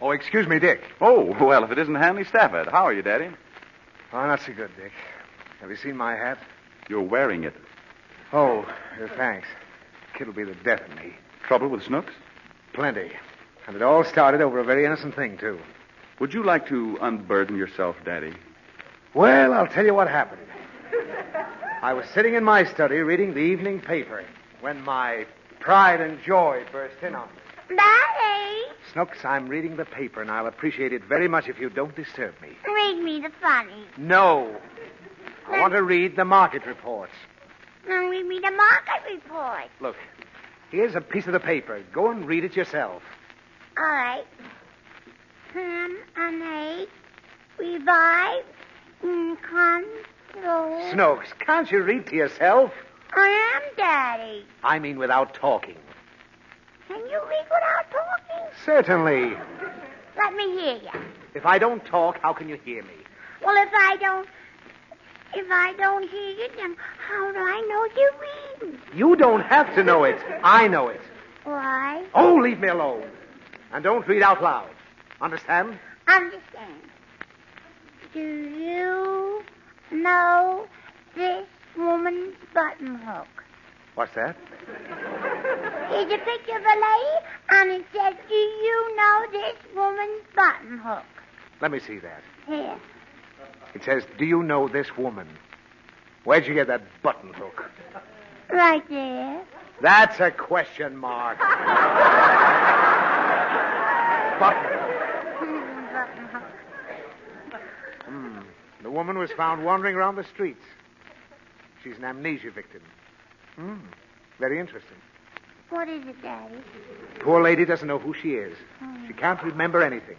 Oh, excuse me, Dick. Oh, well, if it isn't Hanley Stafford. How are you, Daddy? Oh, not so good, Dick. Have you seen my hat? You're wearing it. Oh, thanks. Kid'll be the death of me. Trouble with Snooks? Plenty. And it all started over a very innocent thing, too. Would you like to unburden yourself, Daddy? Well, I'll tell you what happened. I was sitting in my study reading the evening paper when my pride and joy burst in on me. Daddy! Snooks, I'm reading the paper, and I'll appreciate it very much if you don't disturb me. Read me the funny. No. I want to read the market reports. Now read me the market report. Look, here's a piece of the paper. Go and read it yourself. All right. Ham and egg, revive, control. Snooks, can't you read to yourself? I am, Daddy. I mean without talking. Can you read without talking? Certainly. Let me hear you. If I don't talk, how can you hear me? Well, if I don't hear you, then how do I know you're reading? You don't have to know it. I know it. Why? Oh, leave me alone. And don't read out loud. Understand? Understand. Do you know this woman's button hook? What's that? Here's a picture of a lady, and it says, do you know this woman's button hook? Let me see that. Here. It says, do you know this woman? Where'd you get that button hook? Right there. That's a question mark. Button. Button hook. The woman was found wandering around the streets. She's an amnesia victim. Very interesting. What is it, Daddy? Poor lady doesn't know who she is. She can't remember anything.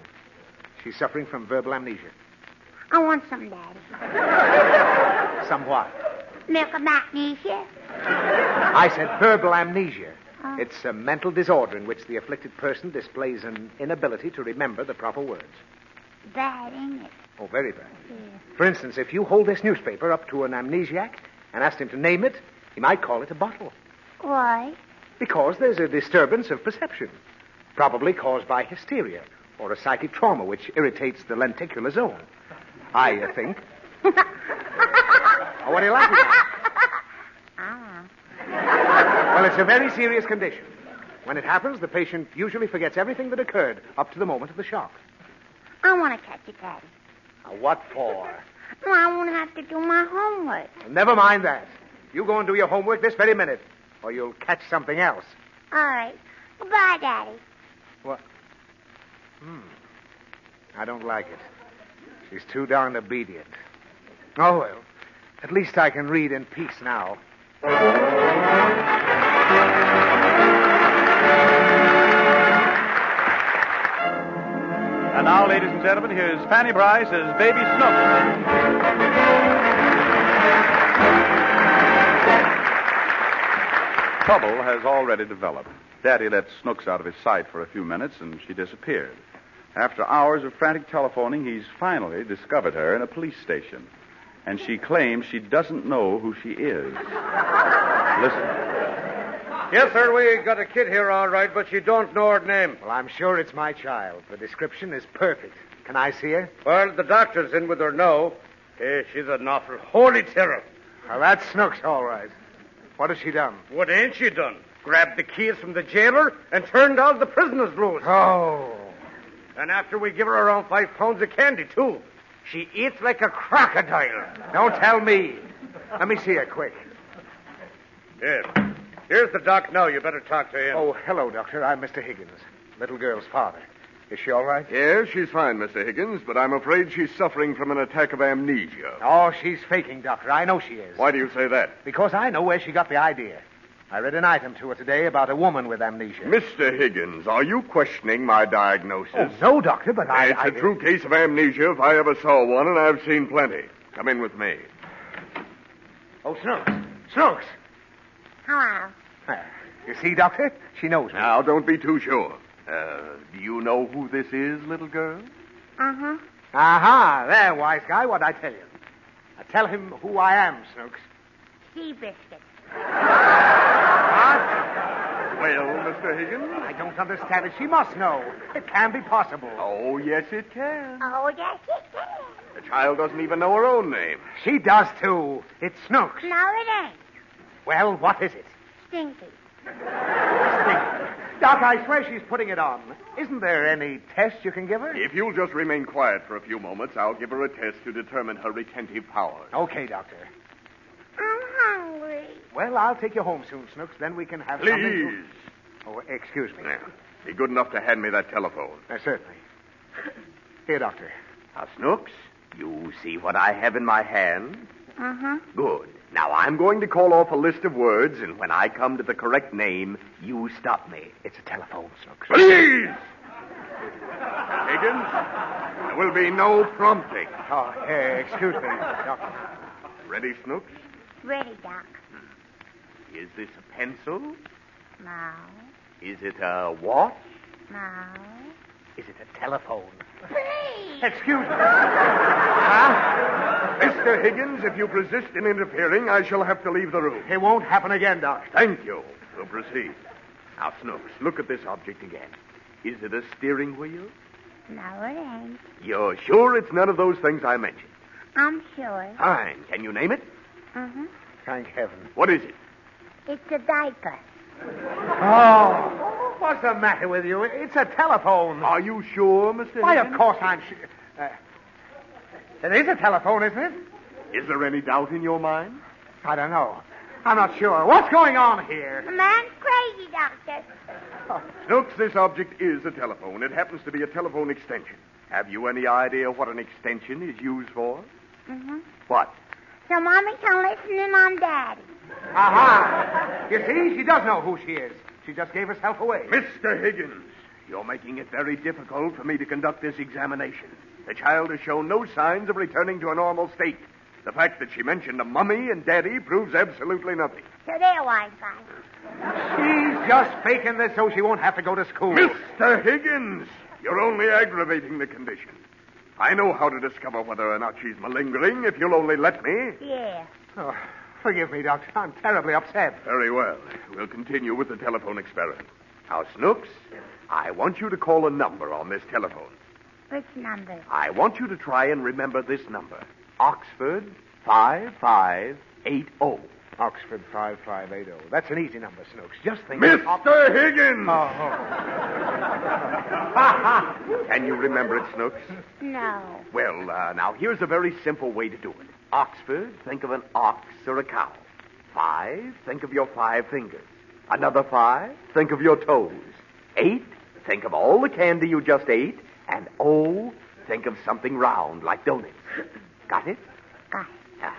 She's suffering from verbal amnesia. I want some, Daddy. Somewhat. Milk of magnesia. I said verbal amnesia. Oh. It's a mental disorder in which the afflicted person displays an inability to remember the proper words. Bad, ain't it? Oh, very bad. Yeah. For instance, if you hold this newspaper up to an amnesiac and asked him to name it, he might call it a bottle. Why? Because there's a disturbance of perception, probably caused by hysteria or a psychic trauma which irritates the lenticular zone. I think. Oh, what are you laughing at? Well, it's a very serious condition. When it happens, the patient usually forgets everything that occurred up to the moment of the shock. I want to catch it, Daddy. What for? Well, I won't have to do my homework. Never mind that. You go and do your homework this very minute, or you'll catch something else. All right. Goodbye, Daddy. What? I don't like it. She's too darn obedient. Oh, well. At least I can read in peace now. And now, ladies and gentlemen, here's Fanny Brice as Baby Snooks. Trouble has already developed. Daddy let Snooks out of his sight for a few minutes, and she disappeared. After hours of frantic telephoning, he's finally discovered her in a police station. And she claims she doesn't know who she is. Listen. Yes, sir, we got a kid here all right, but she don't know her name. Well, I'm sure it's my child. The description is perfect. Can I see her? Well, the doctor's in with her now. She's an awful holy terror. Well, that's Snooks, all right. What has she done? What ain't she done? Grabbed the keys from the jailer and turned all the prisoners loose. Oh. And after we give her around 5 pounds of candy, too. She eats like a crocodile. Don't tell me. Let me see her quick. Yes. Here's the doc now. You better talk to him. Oh, hello, Doctor. I'm Mr. Higgins, little girl's father. Is she all right? Yes, she's fine, Mr. Higgins, but I'm afraid she's suffering from an attack of amnesia. Oh, she's faking, Doctor. I know she is. Why do you say that? Because I know where she got the idea. I read an item to her today about a woman with amnesia. Mr. Higgins, are you questioning my diagnosis? Oh, no, Doctor, but It's a true case of amnesia if I ever saw one, and I've seen plenty. Come in with me. Oh, Snooks. Snooks. Hello. You see, Doctor? She knows me. Now, don't be too sure. Do you know who this is, little girl? Uh-huh. Aha. There, wise guy. What'd I tell you? Now, tell him who I am, Snooks. Sea biscuit. What? Well, Mr. Higgins? I don't understand it. She must know. It can't be possible. Oh, yes, it can. Oh, yes, it can. The child doesn't even know her own name. She does, too. It's Snooks. No, it ain't. Well, what is it? Stinky. Doc, I swear she's putting it on. Isn't there any test you can give her? If you'll just remain quiet for a few moments, I'll give her a test to determine her retentive powers. Okay, Doctor. I'm hungry. Well, I'll take you home soon, Snooks. Then we can have something to... Please. Oh, excuse me. Now, be good enough to hand me that telephone. Certainly. Here, Doctor. Now, Snooks, you see what I have in my hand? Uh-huh. Good. Now, I'm going to call off a list of words, and when I come to the correct name, you stop me. It's a telephone, Snooks. Please! Higgins, there will be no prompting. Oh, excuse me, Doctor. Ready, Snooks? Ready, Doc. Is this a pencil? No. Is it a watch? No. Is it a telephone? Please. Excuse me. Mr. Higgins, if you persist in interfering, I shall have to leave the room. It won't happen again, Doc. Thank you. We'll proceed. Now, Snooks, look at this object again. Is it a steering wheel? No, it ain't. You're sure it's none of those things I mentioned? I'm sure. Fine. Can you name it? Mm-hmm. Thank heaven. What is it? It's a diaper. Oh, what's the matter with you? It's a telephone. Are you sure, Mr. Why, Higgins? of course I'm sure. It is a telephone, isn't it? Is there any doubt in your mind? I don't know. I'm not sure. What's going on here? The man's crazy, Doctor. Snooks, this object is a telephone. It happens to be a telephone extension. Have you any idea what an extension is used for? Mm-hmm. What? So Mommy can listen in on Daddy. Aha! You see, she does know who she is. She just gave herself away. Mr. Higgins. You're making it very difficult for me to conduct this examination. The child has shown no signs of returning to a normal state. The fact that she mentioned a mummy and daddy proves absolutely nothing. So there, Wi-Fi. She's just faking this so she won't have to go to school. Mr. Higgins, you're only aggravating the condition. I know how to discover whether or not she's malingering if you'll only let me. Yeah. Oh, forgive me, Doctor. I'm terribly upset. Very well. We'll continue with the telephone experiment. Now, Snooks, I want you to call a number on this telephone. Which number? I want you to try and remember this number. Oxford 5580. Oxford 5580. That's an easy number, Snooks. Just think... Mr. Higgins! Can you remember it, Snooks? No. Well, now, here's a very simple way to do it. Oxford, think of an ox or a cow. 5, think of your 5 fingers. Another 5, think of your toes. 8, think of all the candy you just ate. And O, think of something round, like donuts. Got it? Got it.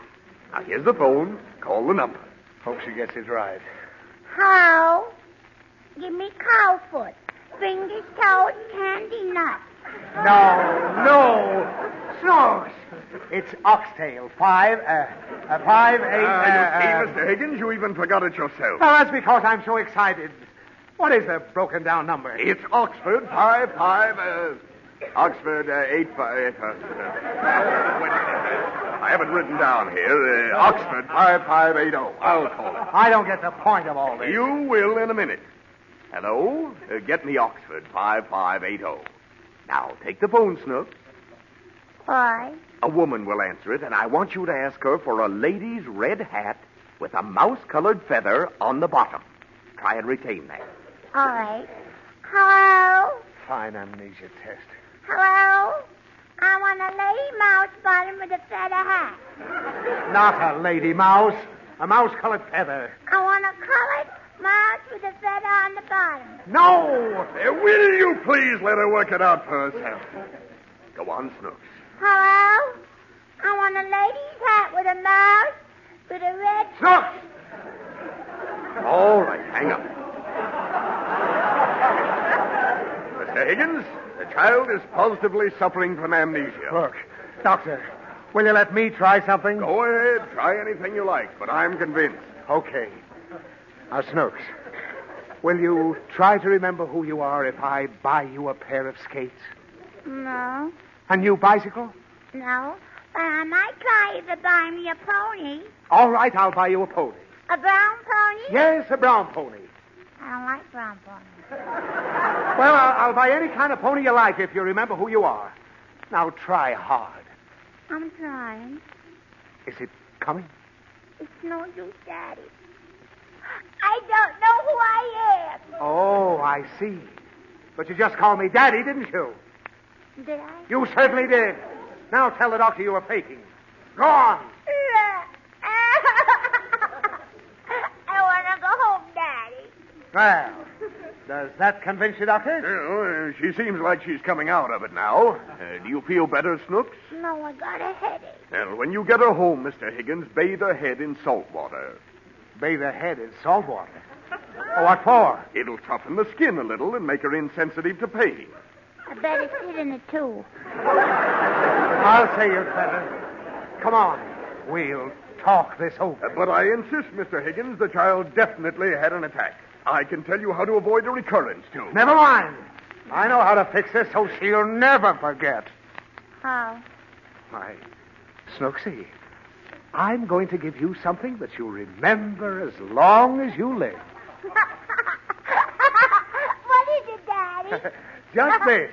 Now, here's the phone. Call the number. Hope she gets it right. How? Give me cow foot. Fingers, toes, candy, nuts. No. Snooks. It's oxtail. 5, 5, 8... You see, Mr. Higgins, you even forgot it yourself. Well, that's because I'm so excited. What is the broken down number? It's Oxford 55... Oxford 85... I have it written down here. Oxford 5580. I'll call it. I don't get the point of all this. You will in a minute. Hello? Get me Oxford 5580. Now, take the phone, Snooks. Why? A woman will answer it, and I want you to ask her for a lady's red hat with a mouse-colored feather on the bottom. Try and retain that. All right. Hello? Fine amnesia test. Hello? I want a lady mouse bottom with a feather hat. Not a lady mouse. A mouse-colored feather. I want a colored mouse with a feather on the bottom. No! Will you please let her work it out for herself? Go on, Snooks. Hello? I want a lady's hat with a mouse with a red... Snooks! All right, hang up. Mr. Higgins, the child is positively suffering from amnesia. Look, Doctor, will you let me try something? Go ahead, try anything you like, but I'm convinced. Okay. Now, Snooks, will you try to remember who you are if I buy you a pair of skates? No. A new bicycle? No. But I might try if you buy me a pony. All right, I'll buy you a pony. A brown pony? Yes, a brown pony. I don't like brown ponies. Well, I'll buy any kind of pony you like if you remember who you are. Now try hard. I'm trying. Is it coming? It's no use, Daddy. I don't know who I am. Oh, I see. But you just called me Daddy, didn't you? Did I? You certainly did. Now tell the doctor you were faking. Go on. I want to go home, Daddy. Well, does that convince you, Doctor? She seems like she's coming out of it now. Do you feel better, Snooks? No, I got a headache. Well, when you get her home, Mr. Higgins, bathe her head in salt water. Bathe her head in salt water. Oh, what for? It'll toughen the skin a little and make her insensitive to pain. I better sit in it, too. I'll say you'd better. Come on. We'll talk this over. But I insist, Mr. Higgins, the child definitely had an attack. I can tell you how to avoid a recurrence, too. Never mind. I know how to fix this so she'll never forget. How? Why, Snooksy, I'm going to give you something that you'll remember as long as you live. What is it, Daddy? Just this.